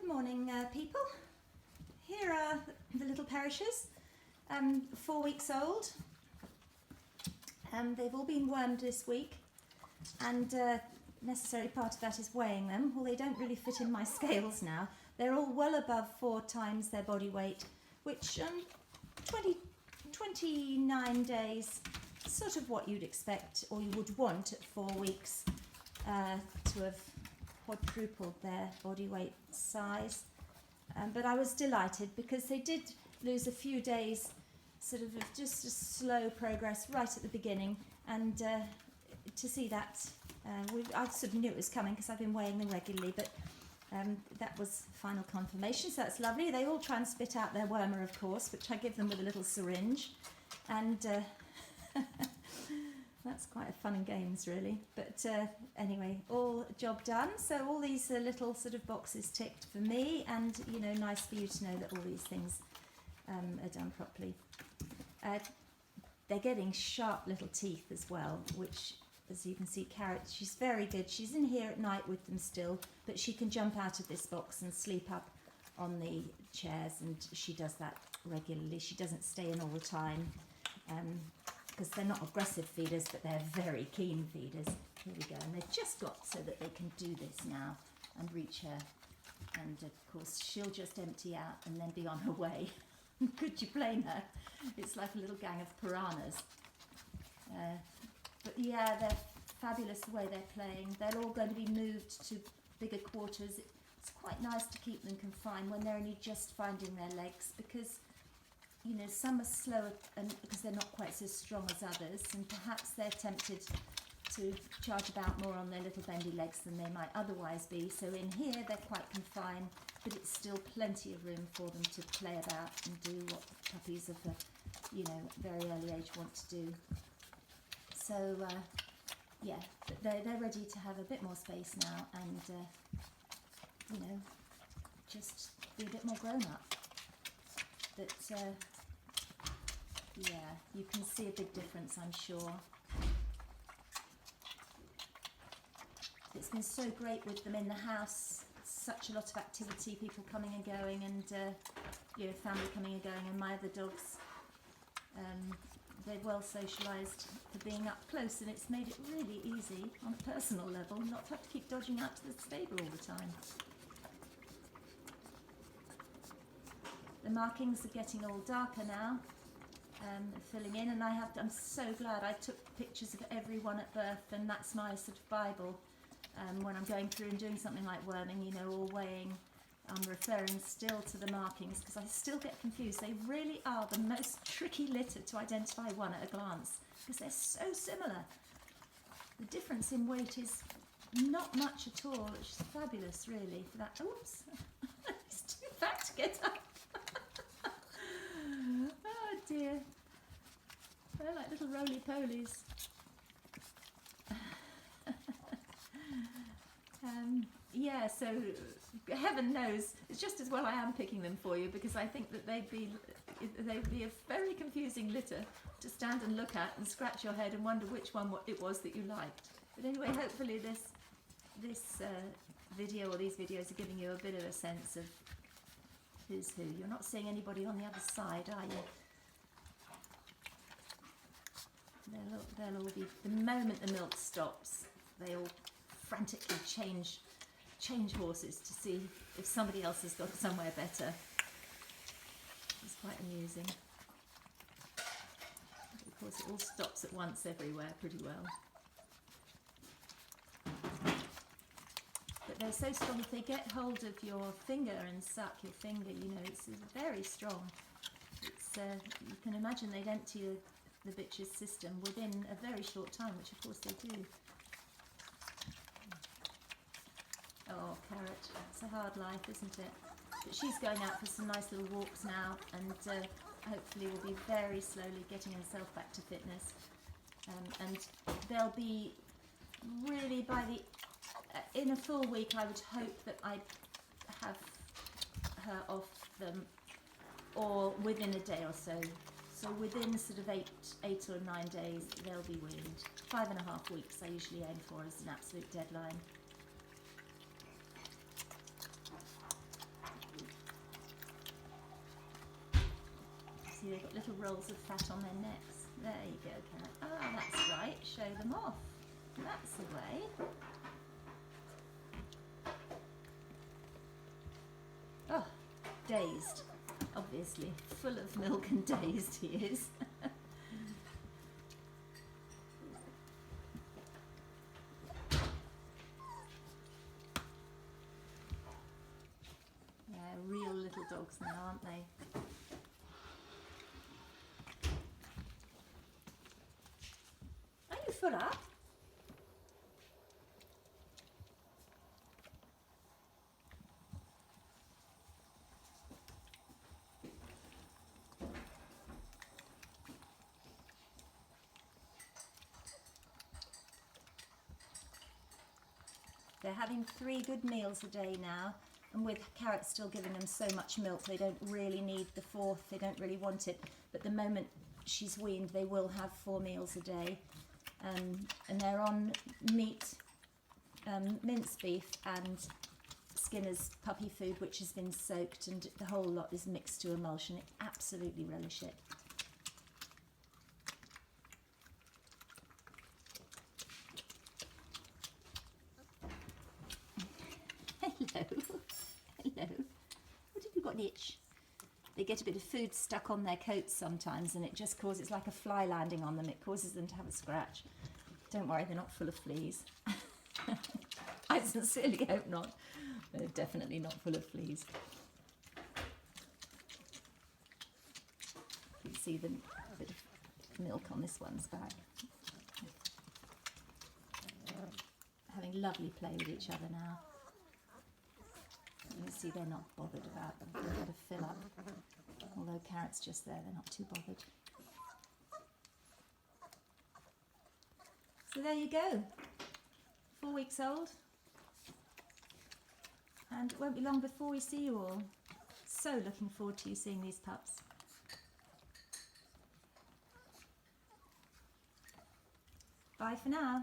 Good morning, people. Here are the little perishers, 4 weeks old. They've all been wormed this week, and necessary part of that is weighing them. Well, they don't really fit in my scales now. They're all well above 4 times their body weight, which 29 days, sort of what you'd expect or you would want at 4 weeks to have quadrupled their body weight size. But I was delighted because they did lose a few days, sort of just a slow progress right at the beginning, and to see that, I sort of knew it was coming because I've been weighing them regularly, but that was final confirmation, so that's lovely. They all try and spit out their wormer, of course, which I give them with a little syringe, and that's quite a fun and games, really. But anyway, all job done. So all these little sort of boxes ticked for me, and you know, nice for you to know that all these things are done properly. They're getting sharp little teeth as well, which, as you can see, Karat, she's very good. She's in here at night with them still, but she can jump out of this box and sleep up on the chairs, and she does that regularly. She doesn't stay in all the time, because they're not aggressive feeders, but they're very keen feeders. Here we go, and they've just got so that they can do this now and reach her, and of course she'll just empty out and then be on her way. Could you blame her? It's like a little gang of piranhas. But yeah, they're fabulous the way they're playing. They're all going to be moved to bigger quarters. It's quite nice to keep them confined when they're only just finding their legs, because you know, some are slower and because they're not quite so strong as others, and perhaps they're tempted to charge about more on their little bendy legs than they might otherwise be. So in here they're quite confined, but it's still plenty of room for them to play about and do what puppies of a, you know, very early age want to do. So yeah, they're ready to have a bit more space now, and you know, just be a bit more grown up. But yeah, you can see a big difference, I'm sure. It's been so great with them in the house. Such a lot of activity, people coming and going, and you know, family coming and going, and my other dogs, they're well socialised for being up close, and it's made it really easy on a personal level not to have to keep dodging out to the stable all the time. The markings are getting all darker now, filling in, and I'm so glad I took pictures of everyone at birth, and that's my sort of Bible. When I'm going through and doing something like worming, you know, or weighing, I'm referring still to the markings, because I still get confused. They really are the most tricky litter to identify one at a glance, because they're so similar. The difference in weight is not much at all, which is fabulous, really, for that. Oops, it's too fat to get up. Oh dear, they're like little roly-polies. Yeah, so heaven knows, it's just as well I am picking them for you, because I think that they'd be a very confusing litter to stand and look at and scratch your head and wonder which one it was that you liked. But anyway, hopefully this video, or these videos, are giving you a bit of a sense of who's who. You're not seeing anybody on the other side, are you? They'll all be, the moment the milk stops, they all frantically change horses to see if somebody else has got somewhere better. It's quite amusing. Of course, it all stops at once everywhere pretty well. But they're so strong, if they get hold of your finger and suck your finger, you know, it's very strong. It's you can imagine they'd empty the bitch's system within a very short time, which of course they do. Oh, Karat, it's a hard life, isn't it? But she's going out for some nice little walks now, and hopefully will be very slowly getting herself back to fitness. And they'll be really, by the in a full week, I would hope that I'd have her off them, or within a day or so. So within sort of 8 or 9 days, they'll be weaned. 5.5 weeks I usually aim for as an absolute deadline. they've got little rolls of fat on their necks. There you go, Karat. Ah, that's right. Show them off. That's the way. Oh, dazed. Obviously, full of milk and dazed he is. They're real little dogs now, aren't they? Are you full up? They're having 3 good meals a day now, and with Karat still giving them so much milk, they don't really need the 4th, they don't really want it. But the moment she's weaned, they will have 4 meals a day. And they're on meat, minced beef and Skinner's puppy food, which has been soaked, and the whole lot is mixed to emulsion. They absolutely relish it. Hello. Hello. What have you got an itch? They get a bit of food stuck on their coats sometimes, and it just causes, it's like a fly landing on them. It causes them to have a scratch. Don't worry, they're not full of fleas. I sincerely hope not. They're definitely not full of fleas. You can see the bit of milk on this one's back. Having lovely play with each other now. You can see they're not bothered about them. They've got to fill up. Although Karat's just there, they're not too bothered. So there you go. 4 weeks old. And it won't be long before we see you all. So looking forward to you seeing these pups. Bye for now.